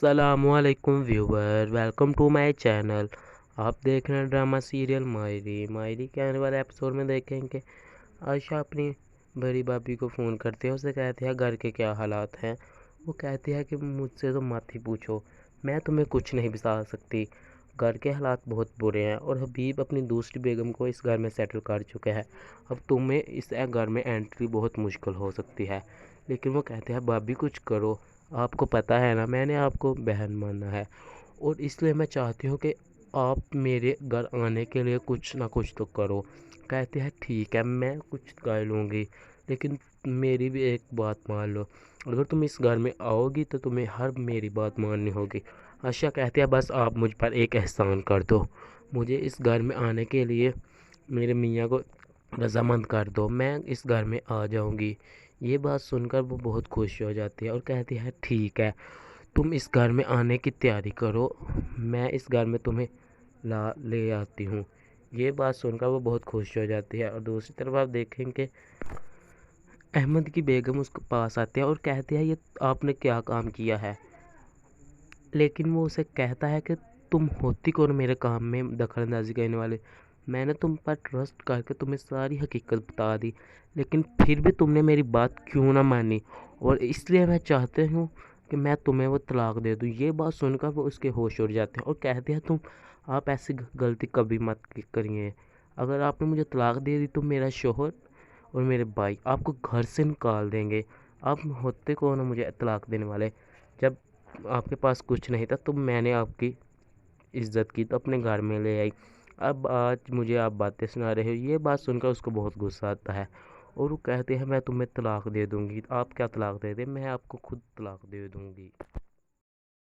السلام علیکم ویور، welcome to my channel. آپ دیکھ رہے ہیں ڈرامہ سیریل مائری کے آنے والے ایپیسوڈ میں دیکھیں گے عائشہ اپنی بڑی بھابھی کو فون کرتے ہیں، اسے کہتے ہیں گھر کے کیا حالات ہیں۔ وہ کہتی ہے کہ مجھ سے تو مت ہی پوچھو، میں تمہیں کچھ نہیں بتا سکتی، گھر کے حالات بہت برے ہیں اور حبیب اپنی دوسری بیگم کو اس گھر میں سیٹل کر چکے ہیں، اب تمہیں اس گھر میں انٹری بہت مشکل ہو سکتی ہے۔ لیکن وہ کہتے ہیں بھابھی کچھ کرو، آپ کو پتہ ہے نا میں نے آپ کو بہن مانا ہے، اور اس لیے میں چاہتی ہوں کہ آپ میرے گھر آنے کے لیے کچھ نہ کچھ تو کرو۔ کہتے ہیں ٹھیک ہے میں کچھ کر لوں گی، لیکن میری بھی ایک بات مان لو، اگر تم اس گھر میں آؤ گی تو تمہیں ہر میری بات ماننی ہوگی۔ عائشہ کہتی ہے بس آپ مجھ پر ایک احسان کر دو، مجھے اس گھر میں آنے کے لیے میرے میاں کو رضامند کر دو، میں اس گھر میں آ جاؤں گی۔ یہ بات سن کر وہ بہت خوش ہو جاتی ہے اور کہتی ہے ٹھیک ہے تم اس گھر میں آنے کی تیاری کرو، میں اس گھر میں تمہیں لے آتی ہوں۔ یہ بات سن کر وہ بہت خوش ہو جاتی ہے، اور دوسری طرف آپ دیکھیں کہ احمد کی بیگم اس کے پاس آتی ہے اور کہتی ہے یہ آپ نے کیا کام کیا ہے، لیکن وہ اسے کہتا ہے کہ تم ہوتی کون میرے کام میں دخل اندازی کرنے والے، میں نے تم پر ٹرسٹ کر کے تمہیں ساری حقیقت بتا دی، لیکن پھر بھی تم نے میری بات کیوں نہ مانی، اور اس لیے میں چاہتے ہوں کہ میں تمہیں وہ طلاق دے دوں۔ یہ بات سن کر وہ اس کے ہوش اڑ جاتے ہیں اور کہتے ہیں آپ ایسی غلطی کبھی مت کریے، اگر آپ نے مجھے طلاق دے دی تو میرا شوہر اور میرے بھائی آپ کو گھر سے نکال دیں گے، آپ ہوتے کون ہو مجھے طلاق دینے والے، جب آپ کے پاس کچھ نہیں تھا تو میں نے آپ کی عزت کی تو اپنے گھر میں لے آئی، اب آج مجھے آپ باتیں سنا رہے ہو۔ یہ بات سن کر اس کو بہت غصہ آتا ہے اور وہ کہتے ہیں میں تمہیں طلاق دے دوں گی، آپ کیا طلاق دے دیں، میں آپ کو خود طلاق دے دوں گی۔